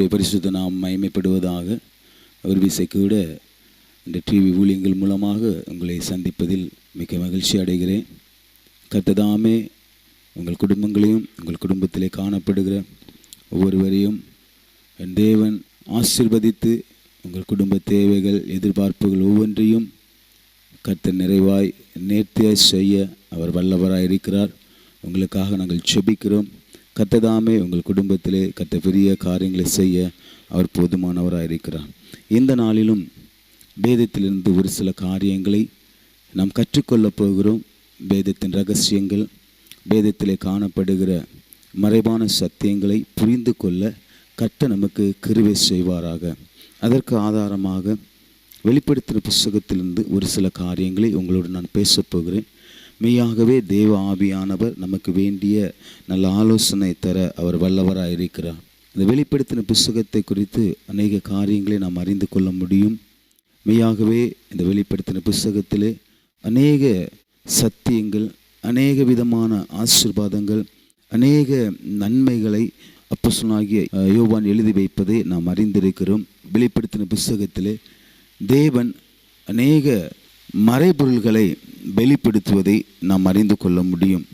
கர்த்தருடைய பரிசுத்த நாம் மகிமைப்படுவதாக. ஒரு விசை கூட இந்த டிவி ஊழியங்கள் மூலமாக உங்களை சந்திப்பதில் மிக மகிழ்ச்சி அடைகிறேன். கர்த்ததாமே உங்கள் குடும்பங்களையும் உங்கள் குடும்பத்திலே காணப்படுகிற ஒவ்வொருவரையும் என் தேவன் ஆசீர்வதித்து உங்கள் குடும்ப தேவைகள் எதிர்பார்ப்புகள் ஒவ்வொன்றையும் கர்த்தர் நிறைவாய் நேர்த்தியாக செய்ய அவர் வல்லவராக இருக்கிறார். உங்களுக்காக நாங்கள் செபிக்கிறோம். கர்த்ததாமே உங்கள் குடும்பத்திலே கர்த்தர் பெரிய காரியங்களை செய்ய அவர் போதுமானவராக இருக்கிறார். இந்த நாளிலும் வேதத்திலிருந்து ஒரு சில காரியங்களை நாம் கற்றுக்கொள்ளப் போகிறோம். வேதத்தின் ரகசியங்கள், வேதத்திலே காணப்படுகிற மறைவான சத்தியங்களை புரிந்து கொள்ள கர்த்தர் நமக்கு கிருபை செய்வாராக. அதற்கு ஆதாரமாக வெளிப்படுத்தின புத்தகத்திலிருந்து ஒரு சில காரியங்களை உங்களோடு நான் பேசப் போகிறேன். மெய்யாகவே தேவ ஆவியானவர் நமக்கு வேண்டிய நல்ல ஆலோசனை தர அவர் வல்லவராக இருக்கிறார். இந்த வெளிப்படுத்தின புத்தகத்தை குறித்து அநேக காரியங்களை நாம் அறிந்து கொள்ள முடியும். மெய்யாகவே இந்த வெளிப்படுத்தின புத்தகத்திலே அநேக சத்தியங்கள், அநேக விதமான ஆசீர்வாதங்கள், அநேக நன்மைகளை அப்போஸ்தலனாகிய யோவான் எழுதி வைப்பதை நாம் அறிந்திருக்கிறோம். வெளிப்படுத்தின புத்தகத்திலே தேவன் அநேக மறைபொருள்களை வெளிப்படுத்துவதை நாம் அறிந்து கொள்ள முடியும்.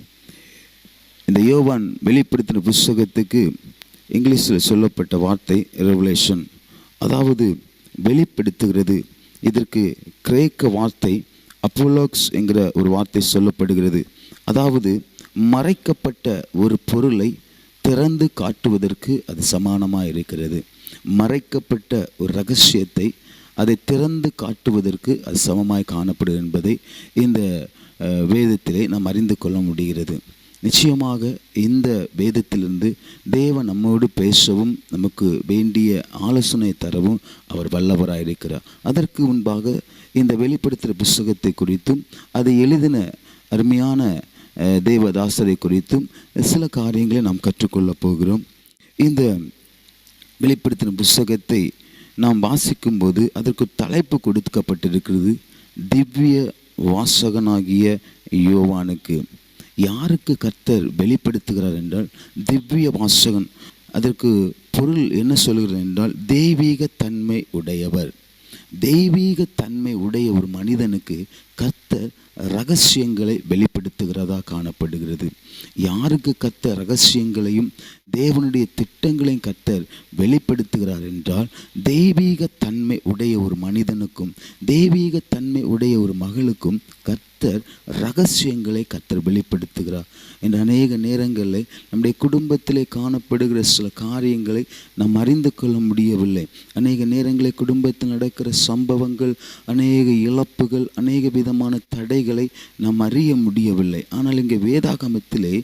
இந்த யோவான் வெளிப்படுத்தின புத்தகத்துக்கு இங்கிலீஷில் சொல்லப்பட்ட வார்த்தை ரெவலேஷன், அதாவது வெளிப்படுத்துகிறது. இதற்கு கிரேக்க வார்த்தை அப்போலோக்ஸ் என்கிற ஒரு வார்த்தை சொல்லப்படுகிறது. அதாவது மறைக்கப்பட்ட ஒரு பொருளை திறந்து காட்டுவதற்கு அது சமானமாக இருக்கிறது. மறைக்கப்பட்ட ஒரு ரகசியத்தை அதை திறந்து காட்டுவதற்கு அது சமமாய் காணப்படும் என்பதை இந்த வேதத்திலே நாம் அறிந்து கொள்ள முடிகிறது. நிச்சயமாக இந்த வேதத்திலிருந்து தேவன் நம்மோடு பேசவும் நமக்கு வேண்டிய ஆலோசனை தரவும் அவர் வல்லவராக இருக்கிறார். அதற்கு முன்பாக இந்த வெளிப்படுத்துகிற புத்தகத்தை குறித்தும் அதை எழுதின அருமையான தேவதாசரை குறித்தும் சில காரியங்களை நாம் கற்றுக்கொள்ளப் போகிறோம். இந்த வெளிப்படுத்தின புத்தகத்தை நாம் வாசிக்கும்போது அதற்கு தலைப்பு கொடுக்கப்பட்டிருக்கிறது, திவ்ய வாசகனாகிய யோவானுக்கு. யாருக்கு கர்த்தர் வெளிப்படுத்துகிறார் என்றால் திவ்ய வாசகன். அதற்கு பொருள் என்ன சொல்கிறார் என்றால் தெய்வீக தன்மை உடையவர். தெய்வீக தன்மை உடைய ஒரு மனிதனுக்கு கர்த்தர் ரகசியங்களை வெளிப்படுத்துகிறதா காணப்படுகிறது. யாருக்கு கர்த்தர் ரகசியங்களையும் தேவனுடைய திட்டங்களையும் கர்த்தர் வெளிப்படுத்துகிறார் என்றால் தெய்வீக தன்மை உடைய ஒரு மனிதனுக்கும் தெய்வீக தன்மை உடைய ஒரு மகளுக்கும் கர்த்தர் ரகசியங்களை கர்த்தர் வெளிப்படுத்துகிறார். என்ற அநேக நேரங்களில் நம்முடைய குடும்பத்திலே காணப்படுகிற சில காரியங்களை நாம் அறிந்து கொள்ள முடியவில்லை. அநேக நேரங்களில் குடும்பத்தில் நடக்கிற சம்பவங்கள், அநேக இழப்புகள், அநேக விதமான தடைகளை நாம் அறிய முடியவில்லை. ஆனால் இங்கே வேதாகமத்திலே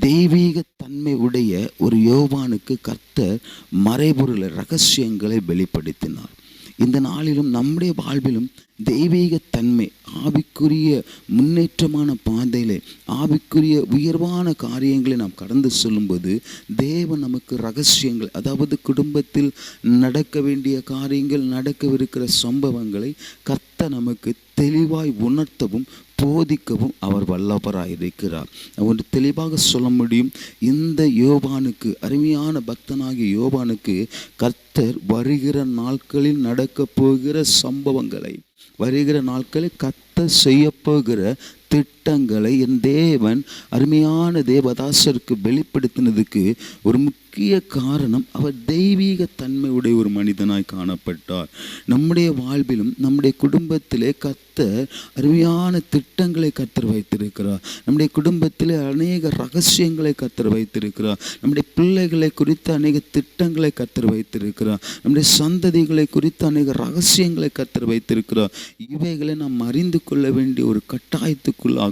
தெய்வீக தன்மை உடைய ஒரு யோவானுக்கு கர்த்தர் மறைபொருள் ரகசியங்களை வெளிப்படுத்தினார். இந்த நாளிலும் நம்முடைய வாழ்விலும் தெய்வீக தன்மை, ஆவிக்குரிய முன்னேற்றமான பாதையிலே ஆவிக்குரிய உயர்வான காரியங்களை நாம் கடந்து செல்லும்போது தேவன் நமக்கு ரகசியங்கள், அதாவது குடும்பத்தில் நடக்க வேண்டிய காரியங்கள், நடக்கவிருக்கிற சம்பவங்களை கர்த்தர் நமக்கு தெளிவாய் உணர்த்தவும் போதிக்கவும் அவர் வல்லவராயிருக்கிறார். ஒன்று தெளிவாக சொல்ல முடியும், இந்த யோவானுக்கு, அருமையான பக்தனாகிய யோவானுக்கு கர்த்தர் வருகிற நாட்களில் நடக்க போகிற சம்பவங்களை, வருகிற நாட்களில் கர்த்தர் செய்ய போகிற திட்டங்களை என் தேவன் அருமையான தேவதாசருக்கு வெளிப்படுத்தினதுக்கு ஒரு முக்கிய காரணம், அவர் தெய்வீக தன்மையுடைய ஒரு மனிதனாய் காணப்பட்டார். நம்முடைய வாழ்விலும் நம்முடைய குடும்பத்திலே கர்த்தர் அருமையான திட்டங்களை கர்த்தர் வைத்திருக்கிறார். நம்முடைய குடும்பத்திலே அநேக ரகசியங்களை கர்த்தர் வைத்திருக்கிறார். நம்முடைய பிள்ளைகளை குறித்து அநேக திட்டங்களை கர்த்தர் வைத்திருக்கிறார். நம்முடைய சந்ததிகளை குறித்து அநேக ரகசியங்களை கர்த்தர் வைத்திருக்கிறார். இவைகளை நாம் அறிந்து கொள்ள வேண்டிய ஒரு கட்டாயத்துக்குள்ளாகவும்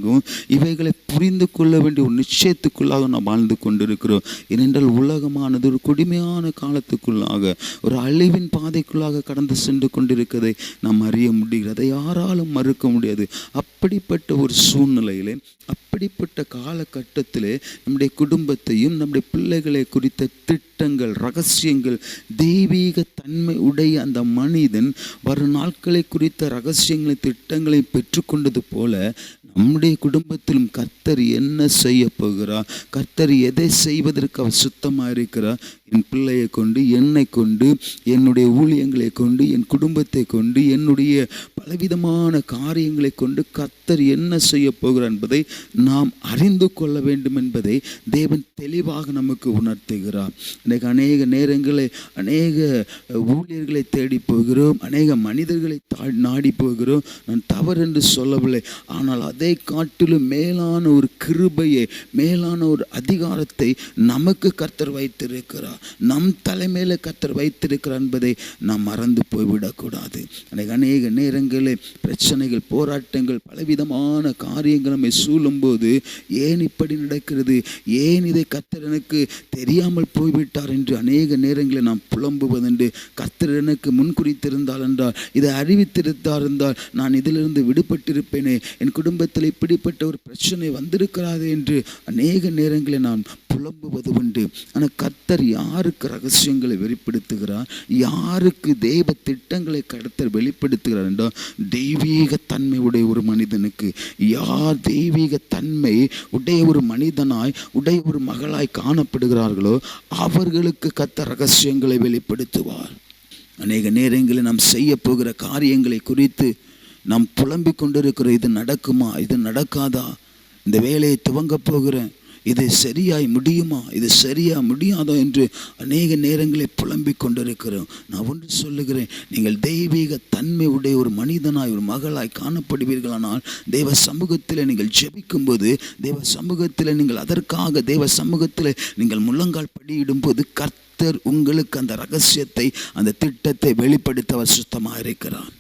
இவைகளை புரிந்து கொள்ள வேண்டிய ஒரு நிச்சயத்துக்குள்ளாக நாம் வாழ்ந்து கொண்டிருக்கிறோம். ஏனென்றால் உலகமானது ஒரு கொடுமையான காலத்துக்குள்ளாக, ஒரு அழிவின் பாதைக்குள்ளாக கடந்து சென்று கொண்டிருக்கிறதை நாம் அறிய முடிகிறது. அதை யாராலும் மறுக்க முடியாது. அப்படிப்பட்ட ஒரு சூழ்நிலையிலே, அப்படிப்பட்ட காலகட்டத்திலே நம்முடைய குடும்பத்தையும் நம்முடைய பிள்ளைகளை குறித்த திட்டங்கள், ரகசியங்கள், தெய்வீக தன்மை உடைய அந்த மனிதன் வரும் நாட்களை குறித்த ரகசியங்களை, திட்டங்களை பெற்றுக்கொண்டது போல நம்முடைய குடும்பத்திலும் கர்த்தர் என்ன செய்ய போகிறார், கர்த்தர் எதை செய்வதற்கு அவர் சுத்தமாக இருக்கிறார். என் பிள்ளையை கொண்டு, என்னை கொண்டு, என்னுடைய ஊழியங்களை கொண்டு, என் குடும்பத்தை கொண்டு, என்னுடைய பலவிதமான காரியங்களை கொண்டு கர்த்தர் என்ன செய்ய போகிறார் என்பதை நாம் அறிந்து கொள்ள வேண்டும் என்பதை தேவன் தெளிவாக நமக்கு உணர்த்துகிறார். இன்றைக்கு அநேக நேரங்களை அநேக ஊழியர்களை தேடி போகிறோம், அநேக மனிதர்களை நாடி போகிறோம். நான் தவறு என்று சொல்லவில்லை. ஆனால் அதை காட்டிலும் மேலான ஒரு கிருபையை, மேலான ஒரு அதிகாரத்தை நமக்கு கர்த்தர் வைத்திருக்கிறார், நம் தலைமையில கர்த்தர் வைத்திருக்கிறார் என்பதை நாம் மறந்து போய்விடக்கூடாது. அநேக நேரங்களில் பிரச்சனைகள், போராட்டங்கள், பலவிதமான காரியங்கள் நம்மை சூழும் போது ஏன் இப்படி நடக்கிறது, ஏன் இதை கர்த்தர் எனக்கு தெரியாமல் போய்விட்டார் என்று அநேக நேரங்களில் நாம் புலம்புவதுண்டு. கர்த்தர் எனக்கு முன்குறித்திருந்தால் என்றால், இதை அறிவித்திருந்தார் என்றால் நான் இதிலிருந்து விடுபட்டிருப்பேனே, என் குடும்பத்தில் இப்படிப்பட்ட ஒரு பிரச்சனை வந்திருக்கிறாது என்று அநேக நேரங்களில் நான் புலம்புவது உண்டு. ஆனால் கர்த்தர் யாருக்கு ரகசியங்களை வெளிப்படுத்துகிறார், யாருக்கு தெய்வ திட்டங்களை கர்த்தர் வெளிப்படுத்துகிறார் என்றால், தெய்வீக தன்மை உடைய ஒரு மனிதனுக்கு, யார் தெய்வீக தன்மை உடைய ஒரு மனிதனாய், உடைய ஒரு மகளாய் காணப்படுகிறார்களோ அவர்களுக்கு கர்த்தர் ரகசியங்களை வெளிப்படுத்துவார். அநேக நேரங்களில் நாம் செய்ய போகிற காரியங்களை குறித்து நாம் புலம்பிக் கொண்டிருக்கிறோம். இது நடக்குமா, இது நடக்காதா, இந்த வேலையை துவங்க போகிறேன், இது சரியாய் முடியுமா, இது சரியா முடியாதோ என்று அநேக நேரங்களை புலம்பிக் கொண்டிருக்கிறோம். நான் ஒன்று சொல்லுகிறேன், நீங்கள் தெய்வீக தன்மை உடைய ஒரு மனிதனாய், ஒரு மகளாய் காணப்படுவீர்களானால், தெய்வ சமூகத்தில் நீங்கள் ஜெபிக்கும் போது, தெய்வ சமூகத்தில் நீங்கள் அதற்காக தெய்வ சமூகத்தில் நீங்கள் முழங்கால் படியிடும் போது கர்த்தர் உங்களுக்கு அந்த ரகசியத்தை, அந்த திட்டத்தை வெளிப்படுத்த அவர் சுத்தமாக இருக்கிறார்.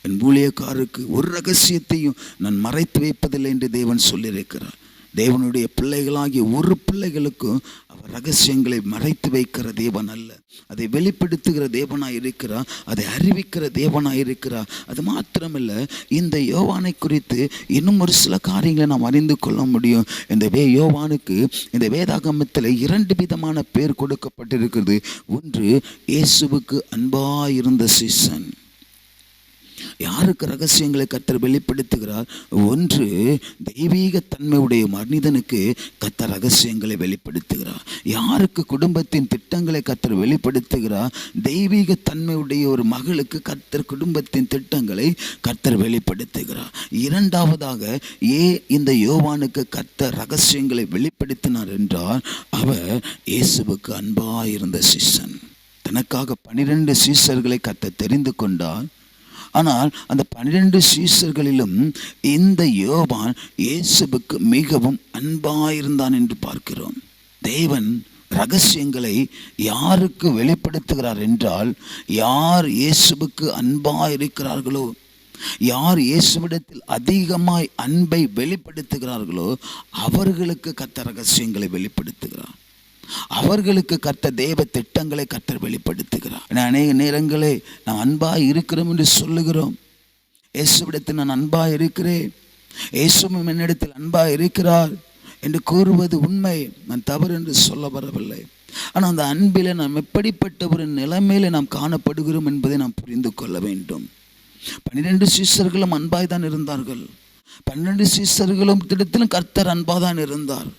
என் ஊழியக்காரருக்கு ஒரு ரகசியத்தையும் நான் மறைத்து வைப்பதில்லை என்று தேவன் சொல்லியிருக்கிறார். தேவனுடைய பிள்ளைகளாகிய ஒரு பிள்ளைகளுக்கும் அவர் ரகசியங்களை மறைத்து வைக்கிற தேவன் அல்ல, அதை வெளிப்படுத்துகிற தேவனாய் இருக்கிறார், அதை அறிவிக்கிற தேவனாய் இருக்கிறார். அது மாத்திரமல்ல, இந்த யோவானை குறித்து இன்னும் ஒரு சில காரியங்களை நாம் அறிந்து கொள்ள முடியும். இந்த யோவானுக்கு இந்த வேதாகமத்தில் 2 விதமான பேர் கொடுக்கப்பட்டிருக்கிறது. ஒன்று, இயேசுவுக்கு அன்பாயிருந்த சீசன். யாருக்கு ரகசியங்களை கர்த்தர் வெளிப்படுத்துகிறார்? ஒன்று, தெய்வீக தன்மையுடைய மனிதனுக்கு கர்த்தர் ரகசியங்களை வெளிப்படுத்துகிறார். யாருக்கு குடும்பத்தின் திட்டங்களை கர்த்தர் வெளிப்படுத்துகிறார்? தெய்வீக தன்மையுடைய ஒரு மகளுக்கு கர்த்தர் குடும்பத்தின் திட்டங்களை கர்த்தர் வெளிப்படுத்துகிறார். இரண்டாவதாக, இந்த யோவானுக்கு கர்த்தர் ரகசியங்களை வெளிப்படுத்தினார் என்றால், அவர் இயேசுவுக்கு அன்பாயிருந்த சீசன். தனக்காக 12 சீசர்களை கர்த்தர் தெரிந்து கொண்டார். ஆனால் அந்த 12 சீசர்களிலும் இந்த யோவான் இயேசுவுக்கு மிகவும் அன்பாயிருந்தான் என்று பார்க்கிறோம். தேவன் ரகசியங்களை யாருக்கு வெளிப்படுத்துகிறார் என்றால், யார் இயேசுவுக்கு அன்பாயிருக்கிறார்களோ, யார் இயேசுவிடத்தில் அதிகமாய் அன்பை வெளிப்படுத்துகிறார்களோ அவர்களுக்கு கர்த்தர் ரகசியங்களை வெளிப்படுத்துகிறார். அவர்களுக்கு கர்த்தர் தேவ திட்டங்களை கர்த்தர் வெளிப்படுத்துகிறார். அநேக நேரங்களே நாம் அன்பாய் இருக்கிறோம் என்று சொல்லுகிறோம். இயேசுவிடத்தில் நான் அன்பாய் இருக்கிறேன், இயேசுவும் என்னிடத்தில் அன்பாய் இருக்கிறார் என்று கூறுவது உண்மை, நான் தவறு என்று சொல்ல வரவில்லை. ஆனால் அந்த அன்பில் நாம் எப்படிப்பட்ட ஒரு நிலைமையில நாம் காணப்படுகிறோம் என்பதை நாம் புரிந்து கொள்ள வேண்டும். 12 சீசர்களும் அன்பாய் தான் இருந்தார்கள். 12 சீசர்களும் திட்டத்திலும் கர்த்தர் அன்பாய் தான் இருந்தார்.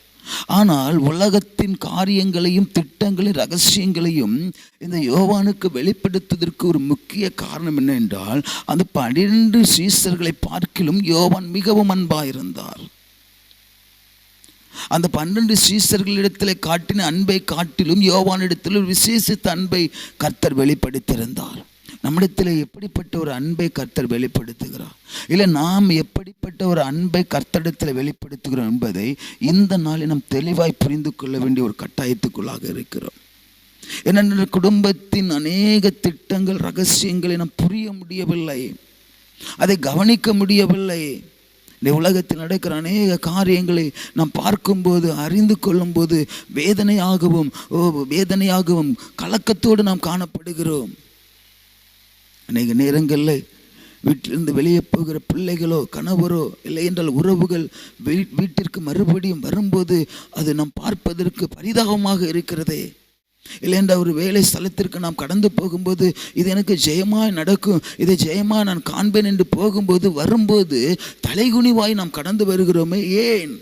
ஆனால் உலகத்தின் காரியங்களையும் திட்டங்களையும் ரகசியங்களையும் இந்த யோவானுக்கு வெளிப்படுத்துவதற்கு ஒரு முக்கிய காரணம் என்ன என்றால், அந்த 12 சீசர்களை பார்க்கிலும் யோவான் மிகவும் அன்பாயிருந்தார். அந்த 12 சீசர்களிடத்தில் காட்டின அன்பை காட்டிலும் யோவானிடத்தில் ஒரு விசேஷித்த அன்பை கர்த்தர் வெளிப்படுத்தியிருந்தார். நம்மிடத்தில் எப்படிப்பட்ட ஒரு அன்பை கர்த்தர் வெளிப்படுத்துகிறார், இல்லை நாம் எப்படிப்பட்ட ஒரு அன்பை கர்த்தரிடத்தில் வெளிப்படுத்துகிறோம் என்பதை இந்த நாளில் நாம் தெளிவாய் புரிந்து கொள்ள வேண்டிய ஒரு கட்டாயத்துக்குள்ளாக இருக்கிறோம். ஏனென்ற குடும்பத்தின் அநேக திட்டங்கள், ரகசியங்களை நாம் புரிய முடியவில்லை, அதை கவனிக்க முடியவில்லை. இந்த உலகத்தில் நடக்கிற அநேக காரியங்களை நாம் பார்க்கும்போது, அறிந்து கொள்ளும்போது வேதனையாகவும் கலக்கத்தோடு நாம் காணப்படுகிறோம். அநேக நேரங்களில் வீட்டிலிருந்து வெளியே போகிற பிள்ளைகளோ, கணவரோ, இல்லை என்றால் உறவுகள் வீட்டிற்கு மறுபடியும் வரும்போது அது நாம் பார்ப்பதற்கு பரிதாபமாக இருக்கிறதே. இல்லை என்றால் ஒரு வேலை ஸ்தலத்திற்கு நாம் கடந்து போகும்போது, இது எனக்கு ஜெயமாய் நடக்கும், இதை ஜெயமாக நான் காண்பேன் என்று போகும்போது, வரும்போது தலைகுனிவாய் நாம் கடந்து வருகிறோமே, ஏன்?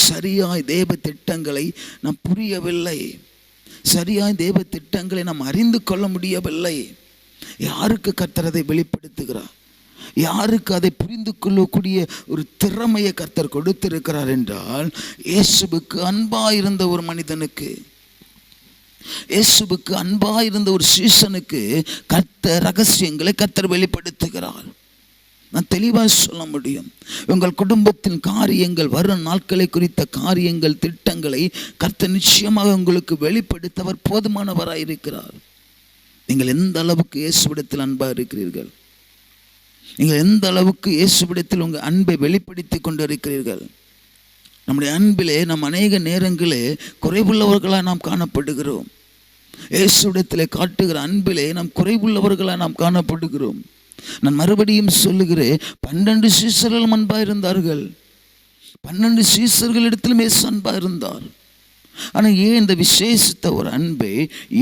சரியாய் தேவ திட்டங்களை நாம் புரியவில்லை, சரியாய் தேவ திட்டங்களை நாம் அறிந்து கொள்ள முடியவில்லை. யாருக்கு கர்த்தர் அதை வெளிப்படுத்துகிறார்? யாருக்கு அதை புரிந்து கொள்ளக்கூடிய ஒரு திறமையை கர்த்தர் கொடுத்திருக்கிறார் என்றால், இயேசுவுக்கு அன்பாயிருந்த ஒரு மனிதனுக்கு, இயேசுவுக்கு அன்பாயிருந்த ஒரு சீசனுக்கு கர்த்தர் ரகசியங்களை கர்த்தர் வெளிப்படுத்துகிறார். நான் தெளிவாக சொல்ல முடியும். உங்கள் குடும்பத்தின் காரியங்கள், வரும் நாட்களை குறித்த காரியங்கள், திட்டங்களை கர்த்தர் நிச்சயமாக உங்களுக்கு வெளிப்படுத்தவர் போதுமானவராயிருக்கிறார். நீங்கள் எந்த அளவுக்கு இயேசுவிடத்தில் அன்பாக இருக்கிறீர்கள்? நீங்கள் எந்த அளவுக்கு இயேசுவிடத்தில் உங்கள் அன்பை வெளிப்படுத்தி கொண்டு இருக்கிறீர்கள்? நம்முடைய அன்பிலே நாம் அநேக நேரங்களே குறைவுள்ளவர்களாக நாம் காணப்படுகிறோம். இயேசுவிடத்தில் காட்டுகிற அன்பிலே நாம் குறைவுள்ளவர்களாக நாம் காணப்படுகிறோம். நான் மறுபடியும் சொல்லுகிறேன், 12 சீசர்களும் அன்பாக இருந்தார்கள். 12 சீசர்களிடத்திலும் இயேசு அன்பாக இருந்தார். ஆனால் ஏன் இந்த விசேஷித்த ஒரு அன்பை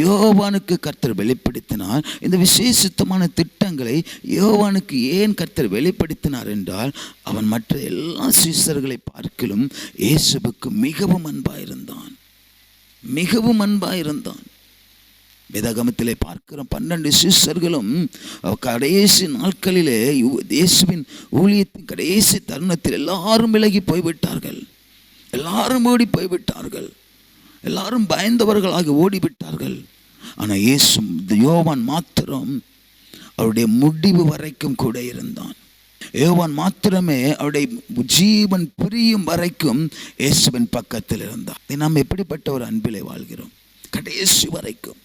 யோவானுக்கு கர்த்தர் வெளிப்படுத்தினார்? இந்த விசேஷித்தமான திட்டங்களை யோவானுக்கு ஏன் கர்த்தர் வெளிப்படுத்தினார் என்றால், அவன் மற்ற எல்லா சீசர்களை பார்க்கிலும் இயேசுவுக்கு மிகவும் அன்பாயிருந்தான், மிகவும் அன்பாயிருந்தான். வேதாகமத்திலே பார்க்கிறோம், 12 சீசர்களும் கடைசி நாட்களிலே இயேசுவின் ஊழியத்தின் கடைசி தருணத்தில் எல்லாரும் விலகி போய்விட்டார்கள், எல்லாரும் ஓடி போய்விட்டார்கள், எல்லாரும் பயந்தவர்களாக ஓடிவிட்டார்கள். ஆனால் யோவான் மாத்திரம் அவருடைய முடிவு வரைக்கும் கூட இருந்தான். யோவான் மாத்திரமே அவருடைய ஜீவன் பிரியும் வரைக்கும் இயேசுவின் பக்கத்தில் இருந்தான். நாம் எப்படிப்பட்ட ஒரு அன்பிலே வாழ்கிறோம்? கடைசி வரைக்கும்,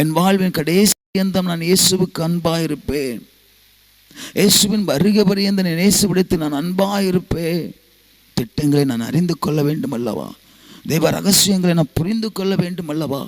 என் வாழ்வின் கடைசி அந்தம் நான் இயேசுவுக்கு அன்பாயிருப்பேன், இயேசுவின் வருகை பரியந்த இயேசுவிடத்தில் நான் அன்பாயிருப்பேன். திட்டங்களை நான் அறிந்து கொள்ள வேண்டும் அல்லவா? தேவ ரகசியங்களை நான் புரிந்து கொள்ள வேண்டும் அல்லவா?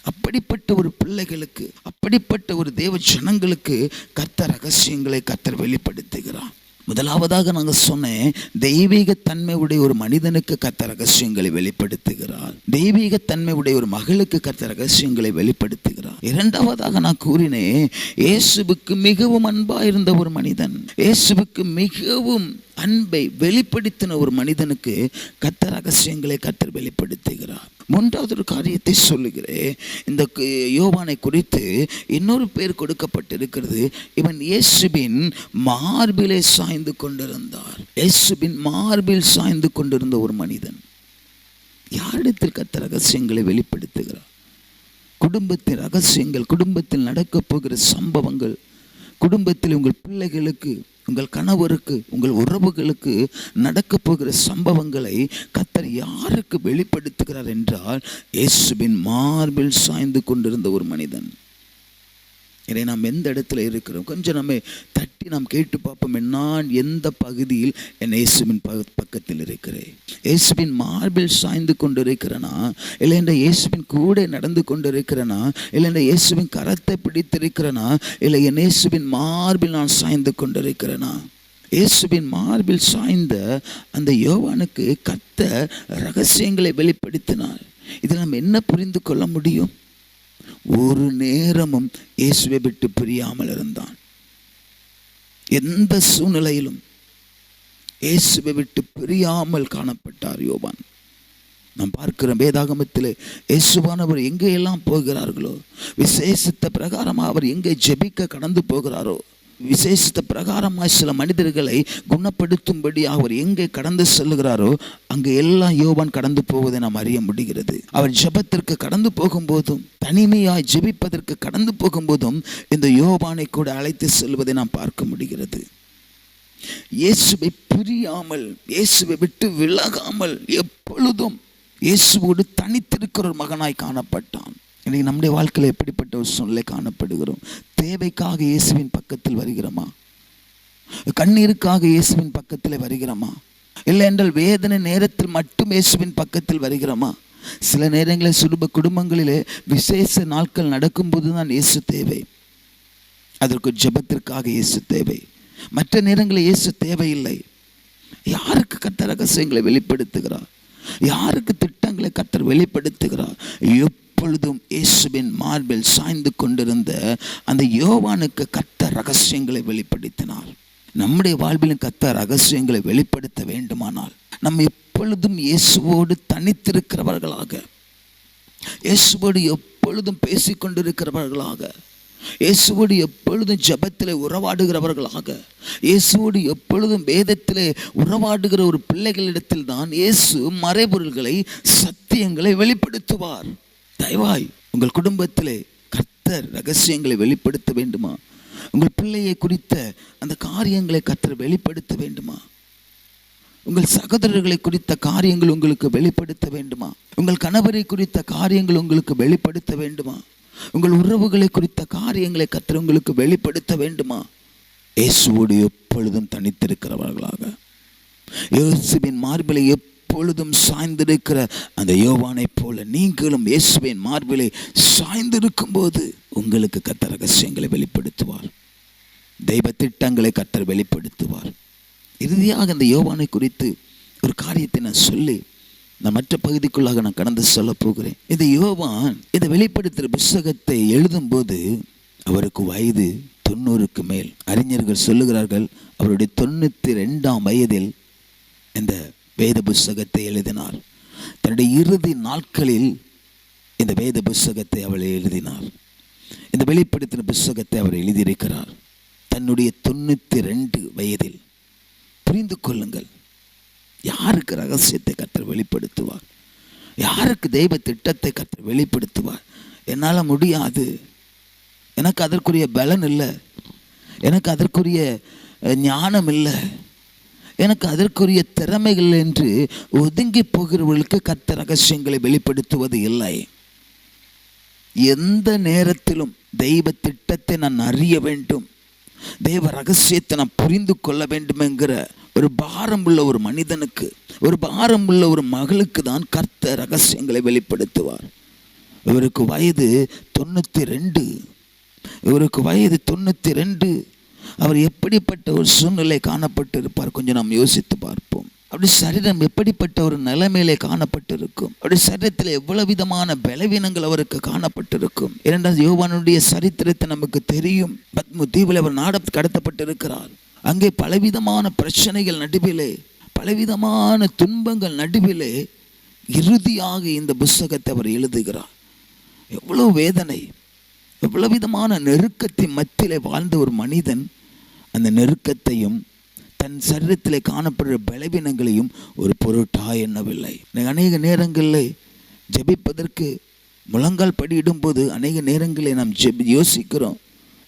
அப்படிப்பட்ட ஒரு பிள்ளைகளுக்கு, அப்படிப்பட்ட ஒரு தேவ ஜனங்களுக்கு கர்த்தர் ரகசியங்களை கர்த்தர் வெளிப்படுத்துகிறார். முதலாவதாக நாங்கள் சொன்னேன், தெய்வீக தன்மை உடைய ஒரு மனிதனுக்கு கர்த்தர் ரகசியங்களை வெளிப்படுத்துகிறார். தெய்வீக தன்மை உடைய ஒரு மகளுக்கு கர்த்தர் ரகசியங்களை வெளிப்படுத்துகிறார். இரண்டாவதாக நான் கூறினேன், இயேசுவுக்கு மிகவும் அன்பாயிருந்த ஒரு மனிதன், இயேசுவுக்கு மிகவும் அன்பை வெளிப்படுத்தின ஒரு மனிதனுக்கு கர்த்தர் ரகசியங்களை கர்த்தர் வெளிப்படுத்துகிறார். மூன்றாவது ஒரு காரியத்தை சொல்லுகிறேன். இந்த யோவானை குறித்து இன்னொரு பேர் கொடுக்கப்பட்டிருக்கிறது. இவன் இயேசுவின் மார்பிலே சாய்ந்து கொண்டிருந்தார். இயேசுவின் மார்பில் சாய்ந்து கொண்டிருந்த ஒரு மனிதன். யாரிடத்தில் கர்த்தர் ரகசியங்களை வெளிப்படுத்துகிறார்? குடும்பத்தின் ரகசியங்கள், குடும்பத்தில் நடக்கப் போகிற சம்பவங்கள், குடும்பத்தில் உங்கள் பிள்ளைகளுக்கு, உங்கள் கணவருக்கு, உங்கள் உறவுகளுக்கு நடக்கப் போகிற சம்பவங்களை கர்த்தர் யாருக்கு வெளிப்படுத்துகிறார் என்றால், இயேசுவின் மார்பில் சாய்ந்து கொண்டிருந்த ஒரு மனிதன். இதை நாம் எந்த இடத்துல இருக்கிறோம்? கொஞ்சம் நம்ம தட்டி நாம் கேட்டு பார்ப்போம். நான் எந்த பகுதியில் என் இயேசுவின் பக்கத்தில் இருக்கிறேன்? இயேசுவின் மார்பில் சாய்ந்து கொண்டு இருக்கிறேனா? இல்லை என்ற இயேசுவின் கூட நடந்து கொண்டு இருக்கிறேனா? இல்லை என்ற இயேசுவின் கரத்தை பிடித்திருக்கிறேனா? இல்லை என் இயேசுவின் மார்பில் நான் சாய்ந்து கொண்டு இருக்கிறேனா? இயேசுவின் மார்பில் சாய்ந்த அந்த யோவானுக்கு கர்த்தர் ரகசியங்களை வெளிப்படுத்தினார். இதில் நாம் என்ன புரிந்து கொள்ள முடியும்? ஒரு நேரமும் இயேசுவை விட்டு பிரியாமல் இருந்தான். எந்த சூழ்நிலையிலும் இயேசுவை விட்டு பிரியாமல் காணப்பட்டார் யோவான். நாம் பார்க்கிறோம் வேதாகமத்தில், இயேசுவானவர் எங்கெல்லாம் போகிறார்களோ, விசேஷித்த பிரகாரமாக அவர் எங்கே ஜெபிக்க கடந்து போகிறாரோ, விசேஷித்த பிரகாரமாய் சில மனிதர்களை குணப்படுத்தும்படி அவர் எங்கே கடந்து செல்லுகிறாரோ அங்கு எல்லாம் யோவான் கடந்து போவதை நாம் அறிய முடிகிறது. அவர் ஜெபத்திற்கு கடந்து போகும்போதும், தனிமையாய் ஜெபிப்பதற்கு கடந்து போகும்போதும் இந்த யோவானை கூட அழைத்து செல்வதை நாம் பார்க்க முடிகிறது. இயேசுவை பிரியாமல், இயேசுவை விட்டு விலகாமல் எப்பொழுதும் இயேசுவோடு தனித்திருக்கிற ஒரு மகனாய் காணப்பட்டான். இன்னைக்கு நம்முடைய வாழ்க்கையில் எப்படிப்பட்ட ஒரு சூழ்நிலை காணப்படுகிறோம்? தேவைக்காக இயேசுவின் பக்கத்தில் வருகிறோமா? கண்ணீருக்காக இயேசுவின் பக்கத்தில் வருகிறோமா? இல்லை என்றால் வேதனை நேரத்தில் மட்டும் இயேசுவின் பக்கத்தில் வருகிறோமா? சில நேரங்களில் சுடுப குடும்பங்களிலே விசேஷ நாட்கள் நடக்கும்போது தான் இயேசு தேவை. அதற்கு ஜெபத்திற்காக இயேசு தேவை. மற்ற நேரங்களில் இயேசு தேவையில்லை. யாருக்கு கர்த்தர் ரகசியங்களை வெளிப்படுத்துகிறார்? யாருக்கு திட்டங்களை கர்த்தர் வெளிப்படுத்துகிறார்? எப்பொழுதும் இயேசுவின் மார்பில் சாய்ந்து கொண்டிருந்த அந்த யோவானுக்கு கர்த்தர் ரகசியங்களை வெளிப்படுத்தினார். நம்முடைய வாழ்விலும் கர்த்தர் ரகசியங்களை வெளிப்படுத்த வேண்டுமானால் நம்ம எப்பொழுதும் இயேசுவோடு தனித்திருக்கிறவர்களாக, இயேசுவோடு எப்பொழுதும் பேசிக்கொண்டிருக்கிறவர்களாக, இயேசுவோடு எப்பொழுதும் ஜெபத்திலே உறவாடுகிறவர்களாக, இயேசுவோடு எப்பொழுதும் வேதத்திலே உறவாடுகிற ஒரு பிள்ளைகளிடத்தில் தான் இயேசு மறைபொருள்களை, சத்தியங்களை வெளிப்படுத்துவார். தயவாய் உங்கள் குடும்பத்திலே கர்த்தர் ரகசியங்களை வெளிப்படுத்த வேண்டுமா? உங்கள் பிள்ளையை குறித்த அந்த காரியங்களை கர்த்தர் வெளிப்படுத்த வேண்டுமா? உங்கள் சகோதரர்களை குறித்த காரியங்கள் உங்களுக்கு வெளிப்படுத்த வேண்டுமா? உங்கள் கணவரை குறித்த காரியங்கள் உங்களுக்கு வெளிப்படுத்த வேண்டுமா? உங்கள் உறவுகளை குறித்த காரியங்களை கர்த்தர் உங்களுக்கு வெளிப்படுத்த வேண்டுமா? இயேசுவோடு எப்பொழுதும் தனித்திருக்கிறவர்களாக, இயேசுவின் மார்பிலை எப்பொழுதும் சாய்ந்திருக்கிற அந்த யோவானை போல நீங்களும் இயேசுவின் மார்பிலை சாய்ந்திருக்கும் போது உங்களுக்கு கர்த்தர் ரகசியங்களை வெளிப்படுத்துவார். தெய்வ திட்டங்களை கர்த்தர் வெளிப்படுத்துவார். இறுதியாக இந்த யோவானை குறித்து ஒரு காரியத்தை நான் சொல்லி நான் மற்ற பகுதிக்குள்ளாக நான் கடந்து சொல்ல போகிறேன். இந்த யோவான் இந்த வெளிப்படுத்துகிற புத்தகத்தை எழுதும்போது அவருக்கு வயது 90க்கு மேல். அறிஞர்கள் சொல்லுகிறார்கள் அவருடைய 92ஆம் வயதில் இந்த வேத புத்தகத்தை எழுதினார். தன்னுடைய இறுதி நாட்களில் இந்த வேத புத்தகத்தை அவள் எழுதினார். இந்த வெளிப்படுத்தின புத்தகத்தை அவர் எழுதியிருக்கிறார் தன்னுடைய 92 வயதில். புரிந்து கொள்ளுங்கள், யாருக்கு ரகசியத்தை கர்த்தர் வெளிப்படுத்துவார்? யாருக்கு தெய்வ திட்டத்தை கர்த்தர் வெளிப்படுத்துவார்? என்னால் முடியாது, எனக்கு அதற்குரிய பலன் இல்லை, எனக்கு அதற்குரிய ஞானம் இல்லை, எனக்கு அதற்குரிய திறமைகள் என்று ஒதுங்கி போகிறவர்களுக்கு கர்த்தர் ரகசியங்களை வெளிப்படுத்துவது இல்லை. எந்த நேரத்திலும் தெய்வ திட்டத்தை நான் அறிய வேண்டும், தேவ ரகசியத்தை நான் புரிந்து கொள்ள வேண்டும் என்கிற ஒரு பாரம் உள்ள ஒரு மனிதனுக்கு, ஒரு பாரம் உள்ள ஒரு மகளுக்கு தான் கர்த்தர் ரகசியங்களை வெளிப்படுத்துவார். இவருக்கு வயது 92. இவருக்கு வயது 92. அவர் எப்படிப்பட்ட ஒரு சூழ்நிலை காணப்பட்டு இருப்பார்? கொஞ்சம் நாம் யோசித்து பார்ப்போம். அப்படி சரீரம் எப்படிப்பட்ட ஒரு நிலைமையிலே காணப்பட்டிருக்கும்? அப்படி சரீரத்தில் எவ்வளவு விதமான பலவீனங்கள் அவருக்கு காணப்பட்டிருக்கும்? இரண்டாவது யோவானுடைய சரித்திரத்தை நமக்கு தெரியும். பத்மு தீவில் அவர் கடத்தப்பட்டிருக்கிறார். அங்கே பலவிதமான பிரச்சனைகள் நடுவிலே, பலவிதமான துன்பங்கள் நடுவிலே இறுதியாக இந்த புத்தகத்தை அவர் எழுதுகிறார். எவ்வளவு வேதனை, எவ்வளவு விதமான நெருக்கத்தின் மத்தியிலே வாழ்ந்த ஒரு மனிதன் அந்த நெருக்கத்தையும் தன் சரீரத்திலே காணப்படுற பலவீனங்களையும் ஒரு பொருட்டாக எண்ணவில்லை. அநேக நேரங்களில் ஜெபிப்பதற்கு முழங்கால் படியிடும்போது அநேக நேரங்களில் நாம் யோசிக்கிறோம்,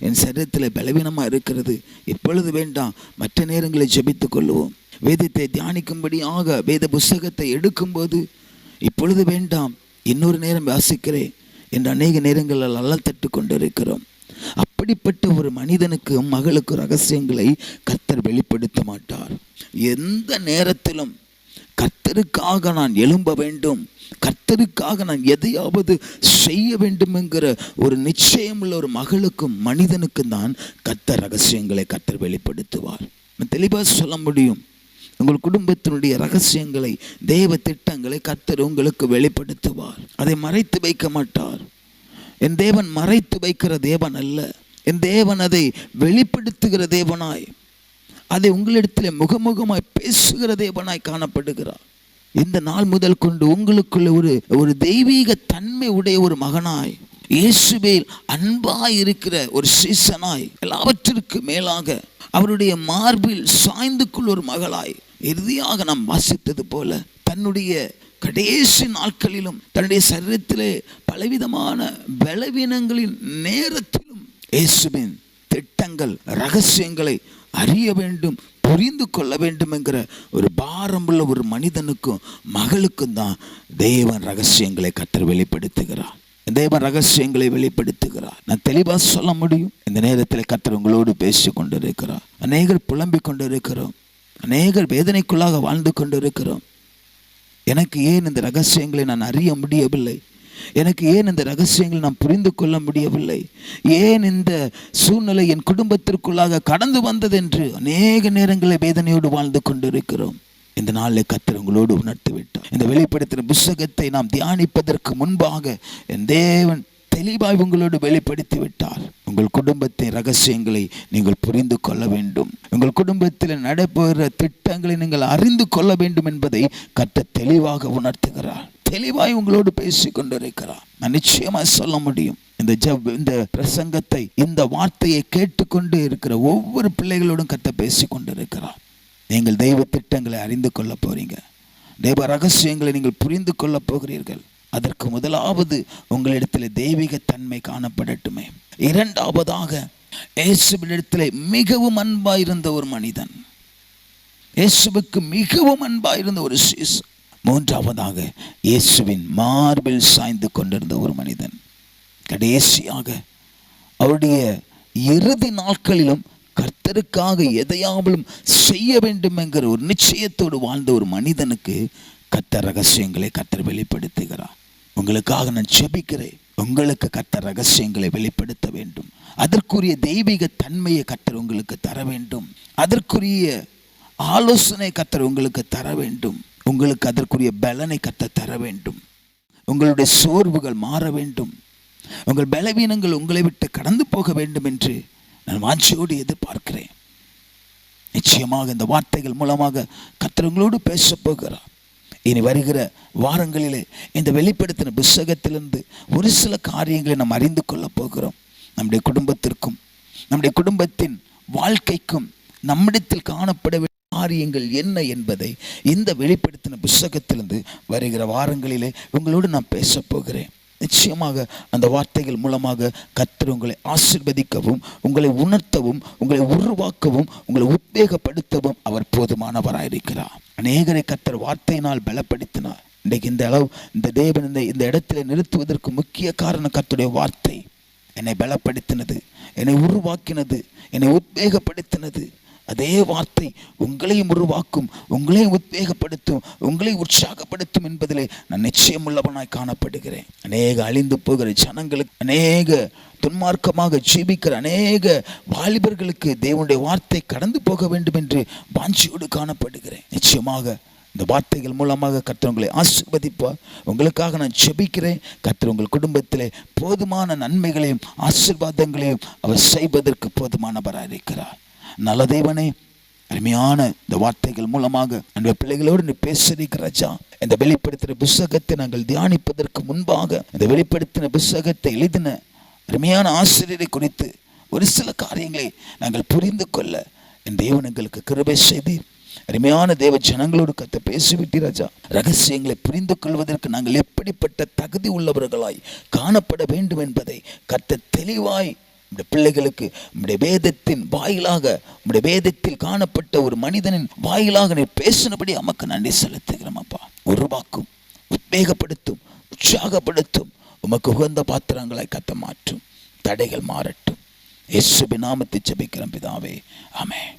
என் சரீரத்தில் பலவீனமாக இருக்கிறது, இப்பொழுது வேண்டாம், மற்ற நேரங்களில் ஜெபித்து கொள்வோம். வேதத்தை தியானிக்கும்படியாக வேத புத்தகத்தை எடுக்கும்போது இப்பொழுது வேண்டாம், இன்னொரு நேரம் வாசிக்கிறேன் என்று அநேக நேரங்களில் அல்லத்தட்டு கொண்டிருக்கிறோம். அப்படிப்பட்ட ஒரு மனிதனுக்கு மகளுக்கு ரகசியங்களை கர்த்தர் வெளிப்படுத்த மாட்டார். எந்த நேரத்திலும் கர்த்தருக்காக நான் எழும்ப வேண்டும், கர்த்தருக்காக நான் எதையாவது செய்ய வேண்டும் என்கிற ஒரு நிச்சயம் உள்ள ஒரு மகளுக்கும் மனிதனுக்கும் தான் கர்த்தர் ரகசியங்களை கர்த்தர் வெளிப்படுத்துவார். தெளிவாக சொல்ல முடியும், உங்கள் குடும்பத்தினுடைய ரகசியங்களை, தேவ திட்டங்களை கர்த்தர் உங்களுக்கு வெளிப்படுத்துவார். அதை மறைத்து வைக்க மாட்டார். என் தேவன் மறைத்து வைக்கிற தேவன் அல்ல. என் தேவன் அதை வெளிப்படுத்துகிற தேவனாய், அதை உங்களிடத்தில் முகமுகமாய் பேசுகிற தேவனாய் காணப்படுகிறார். இந்த நாள் முதல் கொண்டு உங்களுக்குள்ள ஒரு தெய்வீக தன்மை உடைய ஒரு மகனாய், இயேசுவில் அன்பாய் இருக்கிற ஒரு சீசனாய், எல்லாவற்றிற்கு மேலாக அவருடைய மார்பில் சாய்ந்து கொள்ள ஒரு மகளாய், இறுதியாக நாம் வாசித்தது போல தன்னுடைய கடைசி நாட்களிலும் தன்னுடைய சரீரத்திலே பலவிதமான பலவீனங்களின் நேரத்திலும் இயேசுவின் திட்டங்கள், ரகசியங்களை அறிய வேண்டும், புரிந்து கொள்ள வேண்டும் என்கிற ஒரு பாரமுள்ள ஒரு மனிதனுக்கும் மகளுக்கும் தான் தேவன் ரகசியங்களை கர்த்தர் வெளிப்படுத்துகிறார். தேவன் ரகசியங்களை வெளிப்படுத்துகிறார். நான் தெளிவாக சொல்ல முடியும், இந்த நேரத்தில் கர்த்தர் உங்களோடு பேசி கொண்டிருக்கிறார். அநேகர் புலம்பிக் கொண்டிருக்கிறோம், அநேகர் வேதனைக்குள்ளாக வாழ்ந்து கொண்டிருக்கிறோம். எனக்கு ஏன் இந்த ரகசியங்களை நான் அறிய முடியவில்லை? எனக்கு ஏன் இந்த ரகசியங்களை நான் புரிந்து கொள்ள முடியவில்லை? ஏன் இந்த சூழ்நிலை என் குடும்பத்திற்குள்ளாக கடந்து வந்தது என்று அநேக நேரங்களில் வேதனையோடு வாழ்ந்து கொண்டிருக்கிறோம். இந்த நாளில் கர்த்தர் உங்களோடு உணர்த்தி விட்டார். இந்த வெளிப்படுத்தின புத்தகத்தை நாம் தியானிப்பதற்கு முன்பாக என் தேவன் தெளிவாய் உங்களோடு வெளிப்படுத்தி விட்டார். உங்கள் குடும்பத்தின் ரகசியங்களை நீங்கள் புரிந்து கொள்ள வேண்டும். உங்கள் குடும்பத்தில் நடைபெறுகிற திட்டங்களை நீங்கள் அறிந்து கொள்ள வேண்டும் என்பதை கர்த்தர் தெளிவாக உணர்த்துகிறார். தெளிவாய் உங்களோடு பேசிக் கொண்டிருக்கிறார். நான் நிச்சயமாக சொல்ல முடியும், இந்த பிரசங்கத்தை, இந்த வார்த்தையை கேட்டுக்கொண்டு இருக்கிற ஒவ்வொரு பிள்ளைகளோடும் கர்த்தர் பேசிக் கொண்டிருக்கிறார். நீங்கள் தெய்வ திட்டங்களை அறிந்து கொள்ள போறீங்க. தெய்வ ரகசியங்களை நீங்கள் புரிந்து கொள்ள போகிறீர்கள். அதற்கு முதலாவது உங்களிடத்தில் தெய்வீக தன்மை காணப்படட்டுமே. இரண்டாவதாக, இயேசுவினிடத்தில் மிகவும் அன்பாயிருந்த ஒரு மனிதன், இயேசுவுக்கு மிகவும் அன்பாயிருந்த ஒரு சீசன். மூன்றாவதாக, இயேசுவின் மார்பில் சாய்ந்து கொண்டிருந்த ஒரு மனிதன். கடைசியாக, அவருடைய இறுதி நாட்களிலும் கர்த்தருக்காக எதையாவது செய்ய வேண்டும் என்கிற ஒரு நிச்சயத்தோடு வாழ்ந்த ஒரு மனிதனுக்கு கர்த்தர் ரகசியங்களை கர்த்தர் வெளிப்படுத்துகிறார். உங்களுக்காக நான் ஜெபிக்கிறேன். உங்களுக்கு கர்த்தர் ரகசியங்களை வெளிப்படுத்த வேண்டும். அதற்குரிய தெய்வீக தன்மையை கர்த்தர் உங்களுக்கு தர வேண்டும். அதற்குரிய ஆலோசனை கர்த்தர் உங்களுக்கு தர வேண்டும். உங்களுக்கு அதற்குரிய பலனை கர்த்தர் தர வேண்டும். உங்களுடைய சோர்வுகள் மாற வேண்டும். உங்கள் பலவீனங்கள் உங்களை விட்டு கடந்து போக வேண்டும் என்று நான் வாஞ்சையோடு எதிர்பார்க்கிறேன். நிச்சயமாக இந்த வார்த்தைகள் மூலமாக கர்த்தர் உங்களோடு பேச போகிறார். இனி வருகிற வாரங்களிலே இந்த வெளிப்படுத்தின புத்தகத்திலிருந்து ஒரு சில காரியங்களை நாம் அறிந்து கொள்ள போகிறோம். நம்முடைய குடும்பத்திற்கும், நம்முடைய குடும்பத்தின் வாழ்க்கைக்கும் நம்மிடத்தில் காணப்பட வேண்டிய காரியங்கள் என்ன என்பதை இந்த வெளிப்படுத்தின புத்தகத்திலிருந்து வருகிற வாரங்களிலே உங்களோடு நான் பேச போகிறேன். நிச்சயமாக அந்த வார்த்தைகள் மூலமாக கர்த்தர் உங்களை ஆசீர்வதிக்கவும், உங்களை உணர்த்தவும், உங்களை உருவாக்கவும், உங்களை உத்வேகப்படுத்தவும் அவர் போதுமானவராயிருக்கிறார். அநேகரை கர்த்தர் வார்த்தையினால் பலப்படுத்தினார். இன்றைக்கு இந்த தேவன் இந்த இடத்துல நிறுத்துவதற்கு முக்கிய காரணம் கர்த்தருடைய வார்த்தை. என்னை பலப்படுத்தினது, என்னை உருவாக்கினது, என்னை உத்வேகப்படுத்தினது. அதே வார்த்தை உங்களையும் உருவாக்கும், உங்களையும் உத்வேகப்படுத்தும், உங்களை உற்சாகப்படுத்தும் என்பதிலே நான் நிச்சயம் உள்ளவனாய் காணப்படுகிறேன். அநேக அழிந்து போகிற ஜனங்களுக்கு, அநேக துன்மார்க்கமாக ஜீவிக்கிற அநேக வாலிபர்களுக்கு தேவனுடைய வார்த்தை கடந்து போக வேண்டும் என்று வாஞ்சியோடு காணப்படுகிறேன். நிச்சயமாக இந்த வார்த்தைகள் மூலமாக கர்த்தர் உங்களை ஆசீர்வதிப்பார். உங்களுக்காக நான் ஜெபிக்கிறேன். கர்த்தர் உங்கள் குடும்பத்திலே போதுமான நன்மைகளையும் ஆசீர்வாதங்களையும் அவர் செய்வதற்கு போதுமானவராக இருக்கிறார். நல்ல தேவனே, அருமையான இந்த வார்த்தைகள் மூலமாக அந்த பிள்ளைகளோடு நீ பேசுறீங்க ராஜா. இந்த வெளிப்படுத்தின புத்தகத்தை நாங்கள் தியானிப்பதற்கு முன்பாக இந்த வெளிப்படுத்தின புத்தகத்தை எழுதின அருமையான ஆசிரியரை குறித்து ஒரு சில காரியங்களை நாங்கள் புரிந்து கொள்ள என் தேவன் எங்களுக்கு கிருபை செய்தீர். அருமையான தேவ ஜனங்களோடு கர்த்தர் பேசிவிட்டு ராஜா, ரகசியங்களை புரிந்து கொள்வதற்கு நாங்கள் எப்படிப்பட்ட தகுதி உள்ளவர்களாய் காணப்பட வேண்டும் என்பதை கர்த்தர் தெளிவாய் உடைய பிள்ளைகளுக்கு உடைய வேதத்தின் வாயிலாக, உடைய வேதத்தில் காணப்பட்ட ஒரு மனிதனின் வாயிலாக நீ பேசினபடி அமக்கு நன்றி செலுத்துகிறோம் அப்பா. உருவாக்கும், உத்வேகப்படுத்தும், உற்சாகப்படுத்தும், உமக்கு உகந்த பாத்திரங்களாய் கத்த மாற்றும். தடைகள் மாறட்டும். இயேசுவின் நாமத்தை ஜெபிக்கிறோம் பிதாவே, ஆமென்.